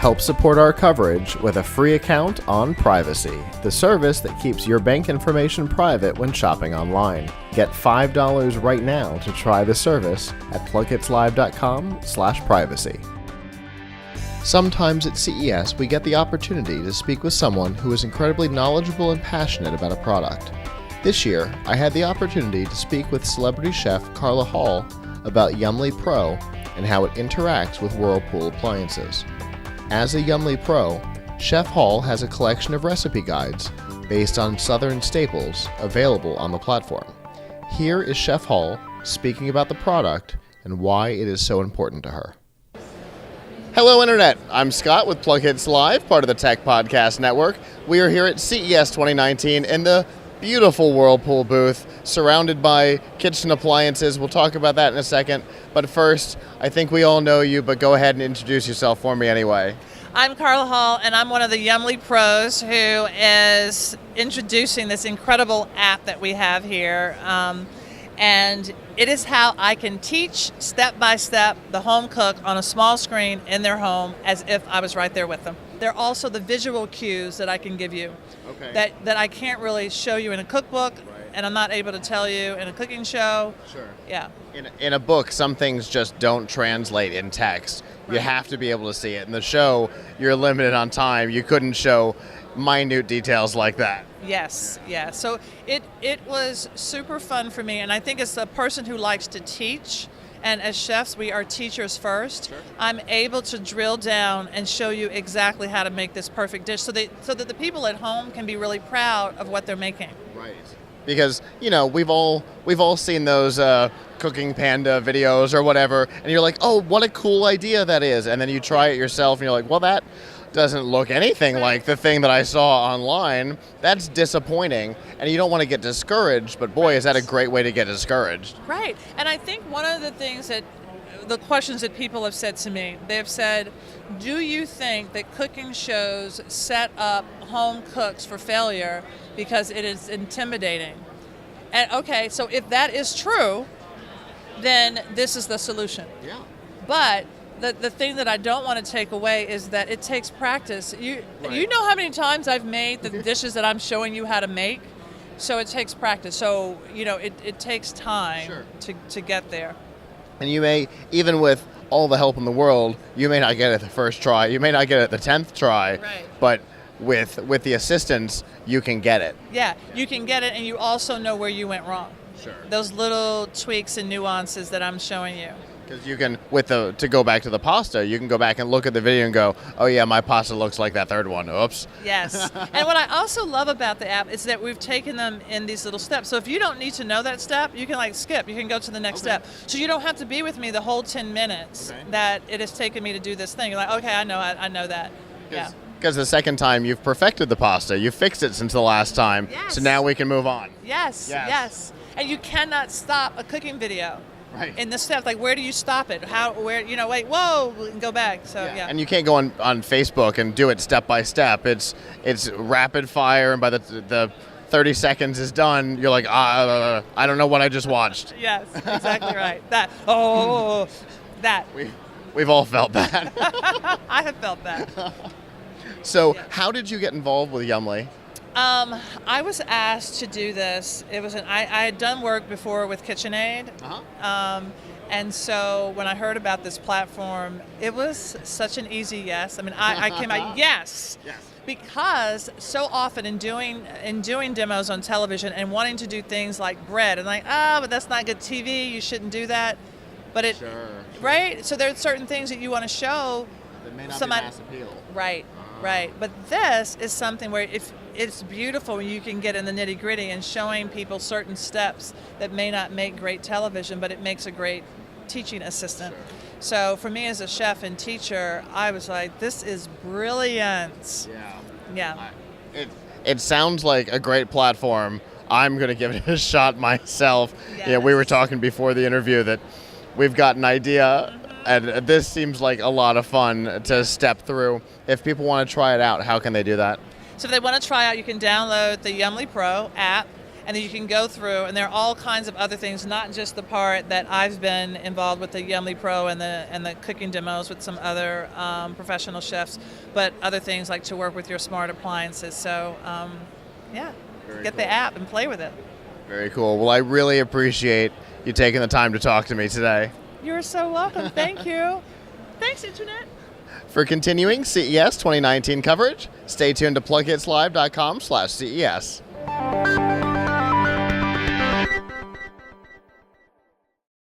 Help support our coverage with a free account on Privacy, the service that keeps your bank information private when shopping online. Get $5 right now to try the service at plughitzlive.com/privacy. Sometimes at CES, we get the opportunity to speak with someone who is incredibly knowledgeable and passionate about a product. This year, I had the opportunity to speak with celebrity chef Carla Hall about Yummly Pro and how it interacts with Whirlpool appliances. As a Yummly Pro, Chef Hall has a collection of recipe guides based on Southern staples available on the platform. Here is Chef Hall speaking about the product and why it is so important to her. Hello, Internet. I'm Scott with PLUGHITZ Live, part of the Tech Podcast Network. We are here at CES 2019 in the beautiful Whirlpool booth, surrounded by kitchen appliances. We'll talk about that in a second. But first, I think we all know you, but go ahead and introduce yourself for me anyway. I'm Carla Hall, and I'm one of the Yummly Pros who is introducing this incredible app that we have here. And it is how I can teach step by step the home cook on a small screen in their home as if I was right there with them. They're also the visual cues that I can give you that I can't really show you in a cookbook, and I'm not able to tell you in a cooking show. Sure. Yeah. In a book, some things just don't translate in text. Right. You have to be able to see it. In the show, you're limited on time. You couldn't show minute details like that. Yes, yeah. So it was super fun for me, and I think as a person who likes to teach, and as chefs, we are teachers first. Sure. I'm able to drill down and show you exactly how to make this perfect dish so that the people at home can be really proud of what they're making. Right. Because, you know, we've all seen those Cooking Panda videos or whatever, and you're like, oh, what a cool idea that is. And then you try it yourself, and you're like, well, that doesn't look anything like the thing that I saw online. That's disappointing, and you don't want to get discouraged, but boy, is that a great way to get discouraged. Right, and I think one of the things the questions that people have said to me, they've said, do you think that cooking shows set up home cooks for failure because it is intimidating? And okay, so if that is true, then this is the solution. Yeah. But the thing that I don't want to take away is that it takes practice. You know how many times I've made the dishes that I'm showing you how to make? So it takes practice. So, you know, it takes time to get there. And you may, even with all the help in the world, you may not get it the first try. You may not get it the 10th try. Right. But with the assistance, you can get it. Yeah, you can get it, and you also know where you went wrong. Sure. Those little tweaks and nuances that I'm showing you. Because you can, to go back to the pasta, you can go back and look at the video and go, oh yeah, my pasta looks like that third one. Oops. Yes. And what I also love about the app is that we've taken them in these little steps. So if you don't need to know that step, you can skip. You can go to the next step. So you don't have to be with me the whole 10 minutes that it has taken me to do this thing. You're like, okay, I know that. Yeah. Because the second time you've perfected the pasta, you've fixed it since the last time. Yes. So now we can move on. Yes. And you cannot stop a cooking video. Right. In the steps, like where do you stop it? Wait, whoa, and go back. So yeah. And you can't go on Facebook and do it step by step. It's rapid fire, and by the 30 seconds is done, you're like, I don't know what I just watched. Yes, exactly right. That. We've all felt that. I have felt that. So how did you get involved with Yummly? I was asked to do this. It was I had done work before with KitchenAid, and so when I heard about this platform, it was such an easy yes. I mean, I came out yes, because so often in doing demos on television and wanting to do things like bread, and but that's not good TV. You shouldn't do that. But right. So there are certain things that you want to show that may not be mass appeal. Right. Right, but this is something where if it's beautiful when you can get in the nitty gritty and showing people certain steps that may not make great television, but it makes a great teaching assistant. Sure. So for me as a chef and teacher, I was like, this is brilliant. Yeah. It sounds like a great platform. I'm going to give it a shot myself. Yes. Yeah, we were talking before the interview that we've got an idea. And this seems like a lot of fun to step through. If people want to try it out, how can they do that? So if they want to try out, you can download the Yummly Pro app, And then you can go through, and there are all kinds of other things, not just the part that I've been involved with, the Yumly Pro and the cooking demos with some other professional chefs, but other things like to work with your smart appliances. So, yeah, get the app and play with it. Very cool. Well, I really appreciate you taking the time to talk to me today. You're so welcome. Thank you. Thanks, Internet. For continuing CES 2019 coverage, stay tuned to plughitzlive.com/CES.